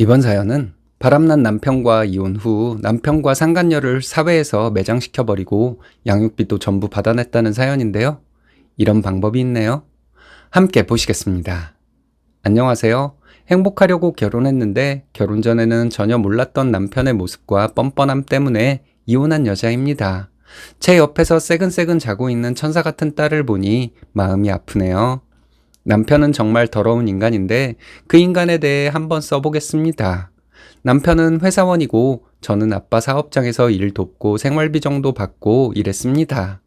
이번 사연은 바람난 남편과 이혼 후 남편과 상간녀를 사회에서 매장시켜버리고 양육비도 전부 받아냈다는 사연인데요. 이런 방법이 있네요. 함께 보시겠습니다. 안녕하세요. 행복하려고 결혼했는데 결혼 전에는 전혀 몰랐던 남편의 모습과 뻔뻔함 때문에 이혼한 여자입니다. 제 옆에서 새근새근 자고 있는 천사 같은 딸을 보니 마음이 아프네요. 남편은 정말 더러운 인간인데 그 인간에 대해 한번 써보겠습니다. 남편은 회사원이고 저는 아빠 사업장에서 일 돕고 생활비 정도 받고 일했습니다.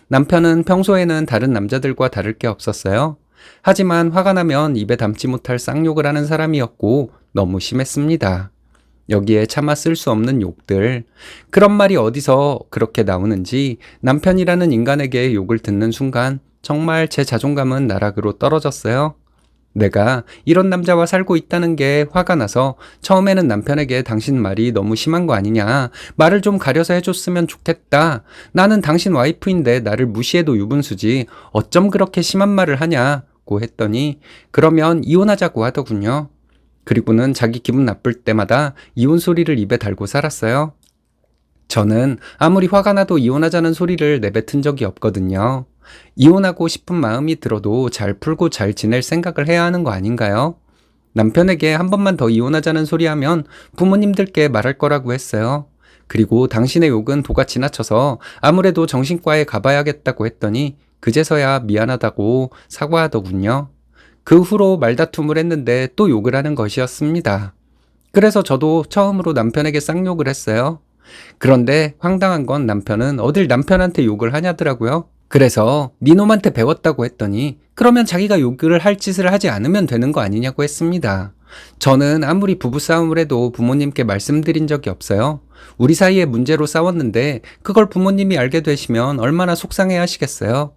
남편은 평소에는 다른 남자들과 다를 게 없었어요. 하지만 화가 나면 입에 담지 못할 쌍욕을 하는 사람이었고 너무 심했습니다. 여기에 차마 쓸 수 없는 욕들. 그런 말이 어디서 그렇게 나오는지 남편이라는 인간에게 욕을 듣는 순간 정말 제 자존감은 나락으로 떨어졌어요. 내가 이런 남자와 살고 있다는 게 화가 나서 처음에는 남편에게 당신 말이 너무 심한 거 아니냐. 말을 좀 가려서 해줬으면 좋겠다. 나는 당신 와이프인데 나를 무시해도 유분수지. 어쩜 그렇게 심한 말을 하냐고 했더니 그러면 이혼하자고 하더군요. 그리고는 자기 기분 나쁠 때마다 이혼 소리를 입에 달고 살았어요. 저는 아무리 화가 나도 이혼하자는 소리를 내뱉은 적이 없거든요. 이혼하고 싶은 마음이 들어도 잘 풀고 잘 지낼 생각을 해야 하는 거 아닌가요? 남편에게 한 번만 더 이혼하자는 소리 하면 부모님들께 말할 거라고 했어요. 그리고 당신의 욕은 도가 지나쳐서 아무래도 정신과에 가봐야겠다고 했더니 그제서야 미안하다고 사과하더군요. 그 후로 말다툼을 했는데 또 욕을 하는 것이었습니다. 그래서 저도 처음으로 남편에게 쌍욕을 했어요. 그런데 황당한 건 남편은 어딜 남편한테 욕을 하냐더라고요. 그래서 니놈한테 배웠다고 했더니 그러면 자기가 욕을 할 짓을 하지 않으면 되는 거 아니냐고 했습니다. 저는 아무리 부부싸움을 해도 부모님께 말씀드린 적이 없어요. 우리 사이에 문제로 싸웠는데 그걸 부모님이 알게 되시면 얼마나 속상해 하시겠어요.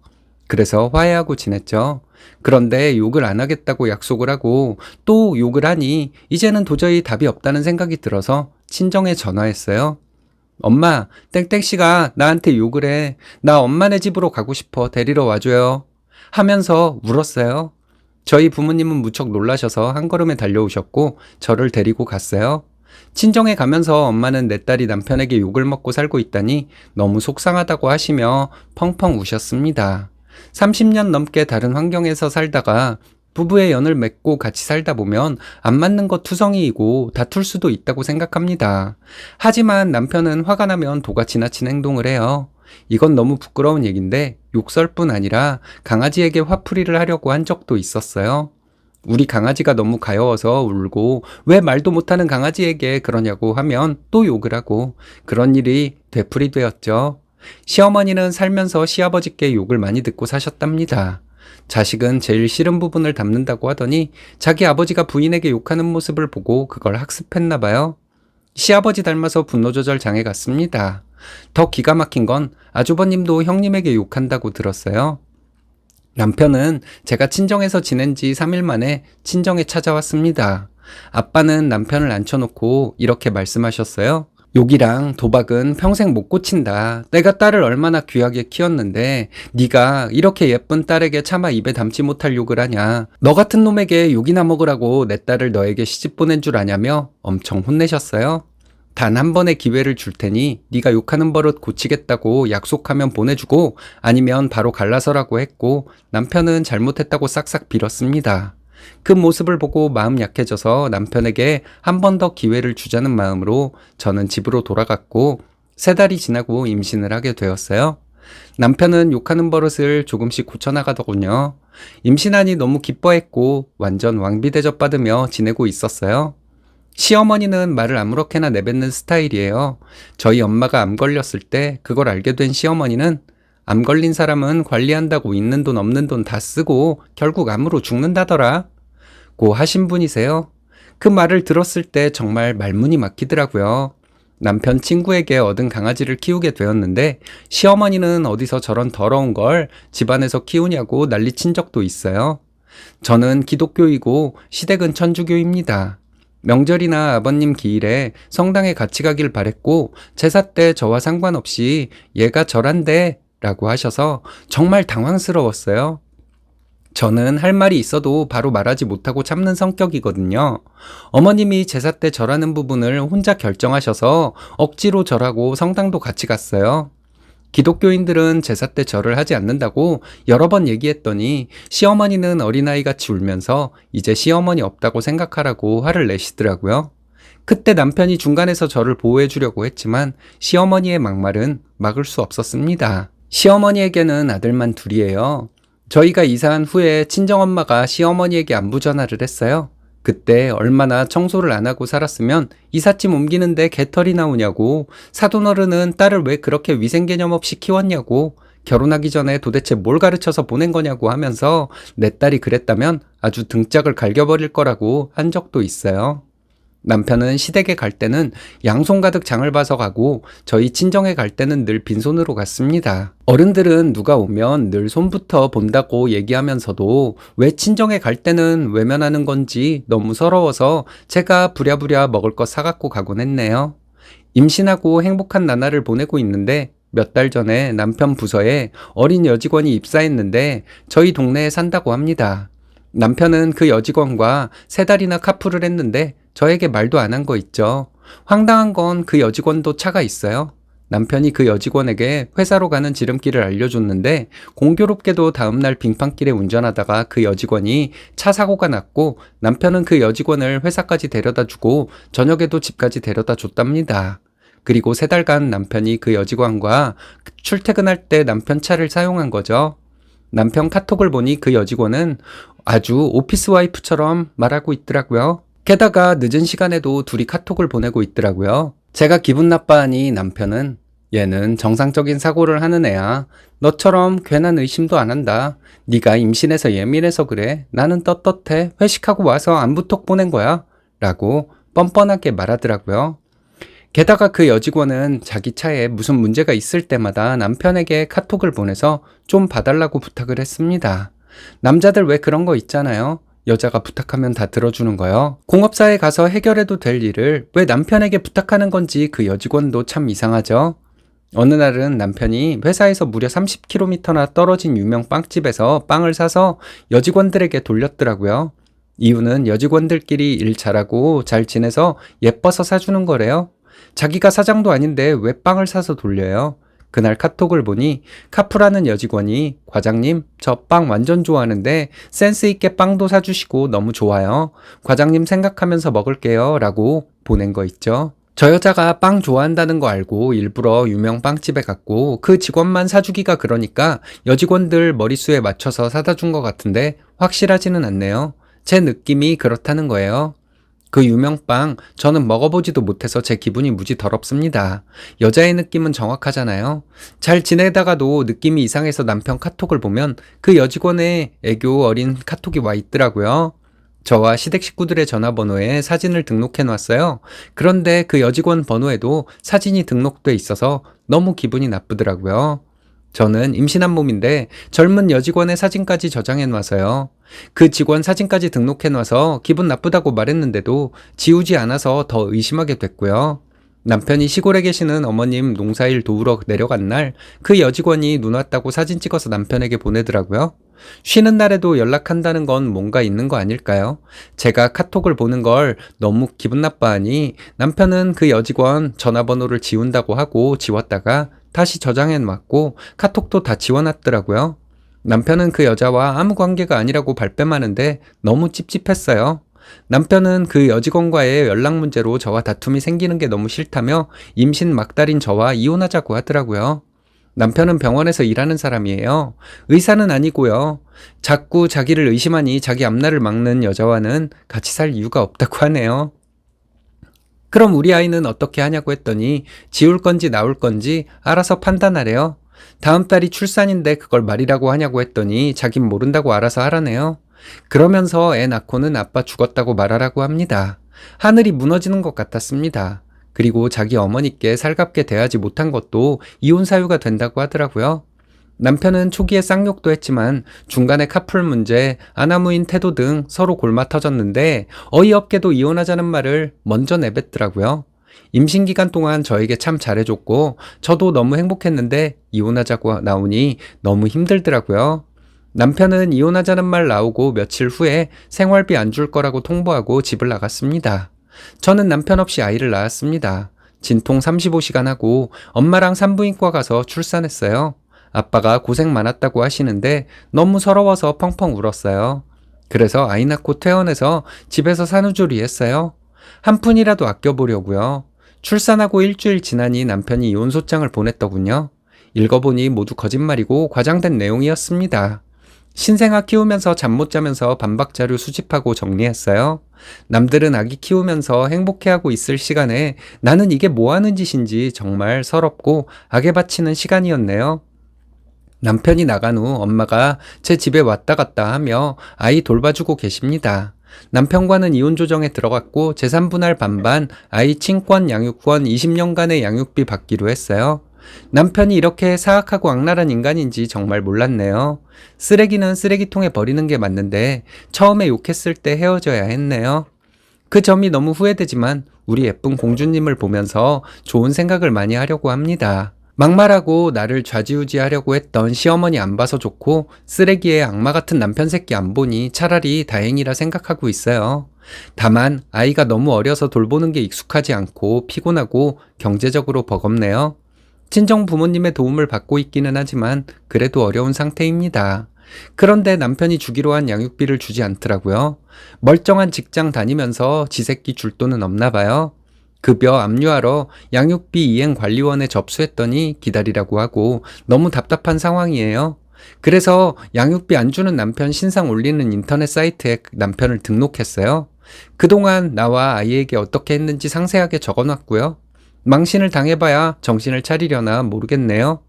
그래서 화해하고 지냈죠. 그런데 욕을 안 하겠다고 약속을 하고 또 욕을 하니 이제는 도저히 답이 없다는 생각이 들어서 친정에 전화했어요. 엄마, 땡땡씨가 나한테 욕을 해. 나 엄마네 집으로 가고 싶어. 데리러 와줘요. 하면서 울었어요. 저희 부모님은 무척 놀라셔서 한 걸음에 달려오셨고 저를 데리고 갔어요. 친정에 가면서 엄마는 내 딸이 남편에게 욕을 먹고 살고 있다니 너무 속상하다고 하시며 펑펑 우셨습니다. 30년 넘게 다른 환경에서 살다가 부부의 연을 맺고 같이 살다 보면 안 맞는 것 투성이이고 다툴 수도 있다고 생각합니다. 하지만 남편은 화가 나면 도가 지나친 행동을 해요. 이건 너무 부끄러운 얘기인데 욕설뿐 아니라 강아지에게 화풀이를 하려고 한 적도 있었어요. 우리 강아지가 너무 가여워서 울고 왜 말도 못하는 강아지에게 그러냐고 하면 또 욕을 하고 그런 일이 되풀이되었죠. 시어머니는 살면서 시아버지께 욕을 많이 듣고 사셨답니다. 자식은 제일 싫은 부분을 담는다고 하더니 자기 아버지가 부인에게 욕하는 모습을 보고 그걸 학습했나 봐요. 시아버지 닮아서 분노조절 장애 같습니다. 더 기가 막힌 건 아주버님도 형님에게 욕한다고 들었어요. 남편은 제가 친정에서 지낸 지 3일 만에 친정에 찾아왔습니다. 아빠는 남편을 앉혀놓고 이렇게 말씀하셨어요. 욕이랑 도박은 평생 못 고친다. 내가 딸을 얼마나 귀하게 키웠는데 네가 이렇게 예쁜 딸에게 차마 입에 담지 못할 욕을 하냐. 너 같은 놈에게 욕이나 먹으라고 내 딸을 너에게 시집 보낸 줄 아냐며 엄청 혼내셨어요. 단 한 번의 기회를 줄 테니 네가 욕하는 버릇 고치겠다고 약속하면 보내주고 아니면 바로 갈라서라고 했고 남편은 잘못했다고 싹싹 빌었습니다. 그 모습을 보고 마음 약해져서 남편에게 한 번 더 기회를 주자는 마음으로 저는 집으로 돌아갔고 3달이 지나고 임신을 하게 되었어요. 남편은 욕하는 버릇을 조금씩 고쳐나가더군요. 임신하니 너무 기뻐했고 완전 왕비 대접받으며 지내고 있었어요. 시어머니는 말을 아무렇게나 내뱉는 스타일이에요. 저희 엄마가 암 걸렸을 때 그걸 알게 된 시어머니는 암 걸린 사람은 관리한다고 있는 돈 없는 돈 다 쓰고 결국 암으로 죽는다더라 고 하신 분이세요. 그 말을 들었을 때 정말 말문이 막히더라고요. 남편 친구에게 얻은 강아지를 키우게 되었는데 시어머니는 어디서 저런 더러운 걸 집안에서 키우냐고 난리친 적도 있어요. 저는 기독교이고 시댁은 천주교입니다. 명절이나 아버님 기일에 성당에 같이 가길 바랬고 제사 때 저와 상관없이 얘가 절한대 라고 하셔서 정말 당황스러웠어요. 저는 할 말이 있어도 바로 말하지 못하고 참는 성격이거든요. 어머님이 제사 때 절하는 부분을 혼자 결정하셔서 억지로 절하고 성당도 같이 갔어요. 기독교인들은 제사 때 절을 하지 않는다고 여러 번 얘기했더니 시어머니는 어린아이같이 울면서 이제 시어머니 없다고 생각하라고 화를 내시더라고요. 그때 남편이 중간에서 저를 보호해 주려고 했지만 시어머니의 막말은 막을 수 없었습니다. 시어머니에게는 아들만 둘이에요. 저희가 이사한 후에 친정엄마가 시어머니에게 안부 전화를 했어요. 그때 얼마나 청소를 안 하고 살았으면 이삿짐 옮기는데 개털이 나오냐고, 사돈어른은 딸을 왜 그렇게 위생 개념 없이 키웠냐고, 결혼하기 전에 도대체 뭘 가르쳐서 보낸 거냐고 하면서 내 딸이 그랬다면 아주 등짝을 갈겨버릴 거라고 한 적도 있어요. 남편은 시댁에 갈 때는 양손 가득 장을 봐서 가고 저희 친정에 갈 때는 늘 빈손으로 갔습니다. 어른들은 누가 오면 늘 손부터 본다고 얘기하면서도 왜 친정에 갈 때는 외면하는 건지 너무 서러워서 제가 부랴부랴 먹을 것 사갖고 가곤 했네요. 임신하고 행복한 나날을 보내고 있는데 몇 달 전에 남편 부서에 어린 여직원이 입사했는데 저희 동네에 산다고 합니다. 남편은 그 여직원과 3달이나 카풀을 했는데 저에게 말도 안 한 거 있죠. 황당한 건 그 여직원도 차가 있어요. 남편이 그 여직원에게 회사로 가는 지름길을 알려줬는데 공교롭게도 다음날 빙판길에 운전하다가 그 여직원이 차 사고가 났고 남편은 그 여직원을 회사까지 데려다 주고 저녁에도 집까지 데려다 줬답니다. 그리고 3달간 남편이 그 여직원과 출퇴근할 때 남편 차를 사용한 거죠. 남편 카톡을 보니 그 여직원은 아주 오피스 와이프처럼 말하고 있더라고요. 게다가 늦은 시간에도 둘이 카톡을 보내고 있더라고요. 제가 기분 나빠하니 남편은 얘는 정상적인 사고를 하는 애야. 너처럼 괜한 의심도 안 한다. 네가 임신해서 예민해서 그래. 나는 떳떳해. 회식하고 와서 안부톡 보낸 거야. 라고 뻔뻔하게 말하더라고요. 게다가 그 여직원은 자기 차에 무슨 문제가 있을 때마다 남편에게 카톡을 보내서 좀 봐달라고 부탁을 했습니다. 남자들 왜 그런 거 있잖아요. 여자가 부탁하면 다 들어주는 거요. 공업사에 가서 해결해도 될 일을 왜 남편에게 부탁하는 건지 그 여직원도 참 이상하죠. 어느 날은 남편이 회사에서 무려 30km나 떨어진 유명 빵집에서 빵을 사서 여직원들에게 돌렸더라고요. 이유는 여직원들끼리 일 잘하고 잘 지내서 예뻐서 사주는 거래요. 자기가 사장도 아닌데 왜 빵을 사서 돌려요? 그날 카톡을 보니 카프라는 여직원이 과장님 저 빵 완전 좋아하는데 센스 있게 빵도 사주시고 너무 좋아요. 과장님 생각하면서 먹을게요 라고 보낸 거 있죠. 저 여자가 빵 좋아한다는 거 알고 일부러 유명 빵집에 갔고 그 직원만 사주기가 그러니까 여직원들 머릿수에 맞춰서 사다 준 것 같은데 확실하지는 않네요. 제 느낌이 그렇다는 거예요. 그 유명빵 저는 먹어보지도 못해서 제 기분이 무지 더럽습니다. 여자의 느낌은 정확하잖아요. 잘 지내다가도 느낌이 이상해서 남편 카톡을 보면 그 여직원의 애교 어린 카톡이 와 있더라고요. 저와 시댁 식구들의 전화번호에 사진을 등록해 놨어요. 그런데 그 여직원 번호에도 사진이 등록돼 있어서 너무 기분이 나쁘더라고요. 저는 임신한 몸인데 젊은 여직원의 사진까지 저장해 놔서요. 그 직원 사진까지 등록해 놔서 기분 나쁘다고 말했는데도 지우지 않아서 더 의심하게 됐고요. 남편이 시골에 계시는 어머님 농사일 도우러 내려간 날 그 여직원이 눈 왔다고 사진 찍어서 남편에게 보내더라고요. 쉬는 날에도 연락한다는 건 뭔가 있는 거 아닐까요? 제가 카톡을 보는 걸 너무 기분 나빠하니 남편은 그 여직원 전화번호를 지운다고 하고 지웠다가 다시 저장해 놨고 카톡도 다 지워놨더라고요. 남편은 그 여자와 아무 관계가 아니라고 발뺌하는데 너무 찝찝했어요. 남편은 그 여직원과의 연락 문제로 저와 다툼이 생기는 게 너무 싫다며 임신 막달인 저와 이혼하자고 하더라고요. 남편은 병원에서 일하는 사람이에요. 의사는 아니고요. 자꾸 자기를 의심하니 자기 앞날을 막는 여자와는 같이 살 이유가 없다고 하네요. 그럼 우리 아이는 어떻게 하냐고 했더니 지울 건지 나올 건지 알아서 판단하래요. 다음 달이 출산인데 그걸 말이라고 하냐고 했더니 자긴 모른다고 알아서 하라네요. 그러면서 애 낳고는 아빠 죽었다고 말하라고 합니다. 하늘이 무너지는 것 같았습니다. 그리고 자기 어머니께 살갑게 대하지 못한 것도 이혼 사유가 된다고 하더라고요. 남편은 초기에 쌍욕도 했지만 중간에 카풀 문제, 아나무인 태도 등 서로 골마 터졌는데 어이없게도 이혼하자는 말을 먼저 내뱉더라고요. 임신 기간 동안 저에게 참 잘해줬고 저도 너무 행복했는데 이혼하자고 나오니 너무 힘들더라고요. 남편은 이혼하자는 말 나오고 며칠 후에 생활비 안 줄 거라고 통보하고 집을 나갔습니다. 저는 남편 없이 아이를 낳았습니다. 진통 35시간 하고 엄마랑 산부인과 가서 출산했어요. 아빠가 고생 많았다고 하시는데 너무 서러워서 펑펑 울었어요. 그래서 아이 낳고 퇴원해서 집에서 산후조리 했어요. 한 푼이라도 아껴보려고요. 출산하고 일주일 지나니 남편이 이혼 소장을 보냈더군요. 읽어보니 모두 거짓말이고 과장된 내용이었습니다. 신생아 키우면서 잠 못 자면서 반박 자료 수집하고 정리했어요. 남들은 아기 키우면서 행복해하고 있을 시간에 나는 이게 뭐 하는 짓인지 정말 서럽고 악에 바치는 시간이었네요. 남편이 나간 후 엄마가 제 집에 왔다 갔다 하며 아이 돌봐주고 계십니다. 남편과는 이혼 조정에 들어갔고 재산 분할 반반, 아이 친권, 양육권 20년간의 양육비 받기로 했어요. 남편이 이렇게 사악하고 악랄한 인간인지 정말 몰랐네요. 쓰레기는 쓰레기통에 버리는 게 맞는데 처음에 욕했을 때 헤어져야 했네요. 그 점이 너무 후회되지만 우리 예쁜 공주님을 보면서 좋은 생각을 많이 하려고 합니다. 막말하고 나를 좌지우지하려고 했던 시어머니 안 봐서 좋고 쓰레기에 악마 같은 남편 새끼 안 보니 차라리 다행이라 생각하고 있어요. 다만 아이가 너무 어려서 돌보는 게 익숙하지 않고 피곤하고 경제적으로 버겁네요. 친정 부모님의 도움을 받고 있기는 하지만 그래도 어려운 상태입니다. 그런데 남편이 주기로 한 양육비를 주지 않더라고요. 멀쩡한 직장 다니면서 지 새끼 줄 돈은 없나 봐요. 급여 압류하러 양육비 이행관리원에 접수했더니 기다리라고 하고 너무 답답한 상황이에요. 그래서 양육비 안 주는 남편 신상 올리는 인터넷 사이트에 남편을 등록했어요. 그동안 나와 아이에게 어떻게 했는지 상세하게 적어놨고요. 망신을 당해봐야 정신을 차리려나 모르겠네요.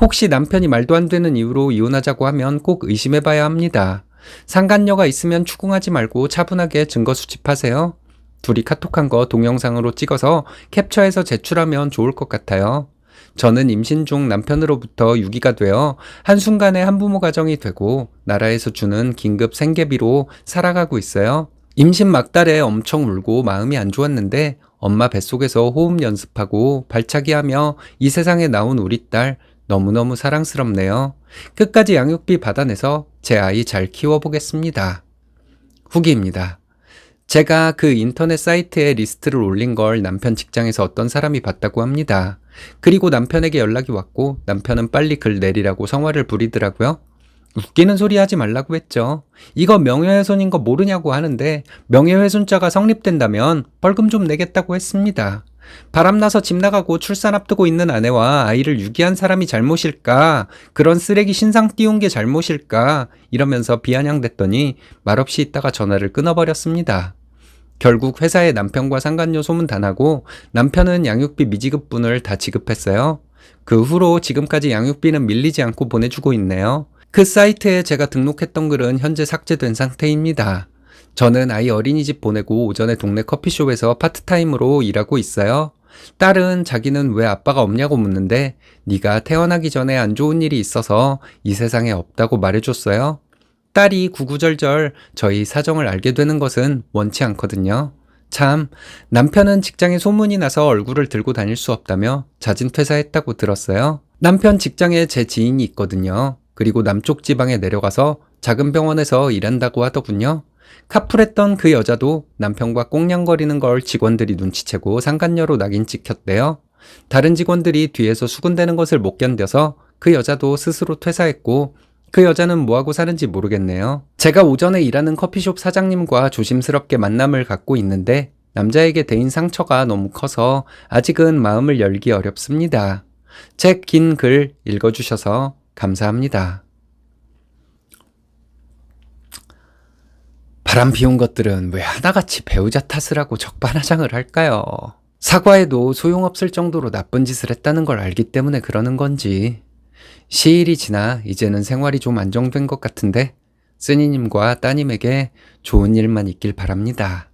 혹시 남편이 말도 안 되는 이유로 이혼하자고 하면 꼭 의심해봐야 합니다. 상간녀가 있으면 추궁하지 말고 차분하게 증거 수집하세요. 둘이 카톡한 거 동영상으로 찍어서 캡처해서 제출하면 좋을 것 같아요. 저는 임신 중 남편으로부터 유기가 되어 한순간에 한부모 가정이 되고 나라에서 주는 긴급 생계비로 살아가고 있어요. 임신 막달에 엄청 울고 마음이 안 좋았는데 엄마 뱃속에서 호흡 연습하고 발차기 하며 이 세상에 나온 우리 딸 너무너무 사랑스럽네요. 끝까지 양육비 받아내서 제 아이 잘 키워보겠습니다. 후기입니다. 제가 그 인터넷 사이트에 리스트를 올린 걸 남편 직장에서 어떤 사람이 봤다고 합니다. 그리고 남편에게 연락이 왔고 남편은 빨리 글 내리라고 성화를 부리더라고요. 웃기는 소리 하지 말라고 했죠. 이거 명예훼손인 거 모르냐고 하는데 명예훼손죄가 성립된다면 벌금 좀 내겠다고 했습니다. 바람나서 집 나가고 출산 앞두고 있는 아내와 아이를 유기한 사람이 잘못일까? 그런 쓰레기 신상 띄운 게 잘못일까? 이러면서 비아냥댔더니 말없이 있다가 전화를 끊어버렸습니다. 결국 회사에 남편과 상간녀 소문 다 나고 남편은 양육비 미지급분을 다 지급했어요. 그 후로 지금까지 양육비는 밀리지 않고 보내주고 있네요. 그 사이트에 제가 등록했던 글은 현재 삭제된 상태입니다. 저는 아이 어린이집 보내고 오전에 동네 커피숍에서 파트타임으로 일하고 있어요. 딸은 자기는 왜 아빠가 없냐고 묻는데 네가 태어나기 전에 안 좋은 일이 있어서 이 세상에 없다고 말해줬어요. 딸이 구구절절 저희 사정을 알게 되는 것은 원치 않거든요. 참, 남편은 직장에 소문이 나서 얼굴을 들고 다닐 수 없다며 자진 퇴사했다고 들었어요. 남편 직장에 제 지인이 있거든요. 그리고 남쪽 지방에 내려가서 작은 병원에서 일한다고 하더군요. 카풀했던 그 여자도 남편과 꽁냥거리는 걸 직원들이 눈치채고 상간녀로 낙인 찍혔대요. 다른 직원들이 뒤에서 수군대는 것을 못 견뎌서 그 여자도 스스로 퇴사했고 그 여자는 뭐하고 사는지 모르겠네요. 제가 오전에 일하는 커피숍 사장님과 조심스럽게 만남을 갖고 있는데 남자에게 대인 상처가 너무 커서 아직은 마음을 열기 어렵습니다. 제 긴 글 읽어주셔서 감사합니다. 바람 피운 것들은 왜 하나같이 배우자 탓을 하고 적반하장을 할까요? 사과해도 소용없을 정도로 나쁜 짓을 했다는 걸 알기 때문에 그러는 건지. 시일이 지나 이제는 생활이 좀 안정된 것 같은데 쓰니님과 따님에게 좋은 일만 있길 바랍니다.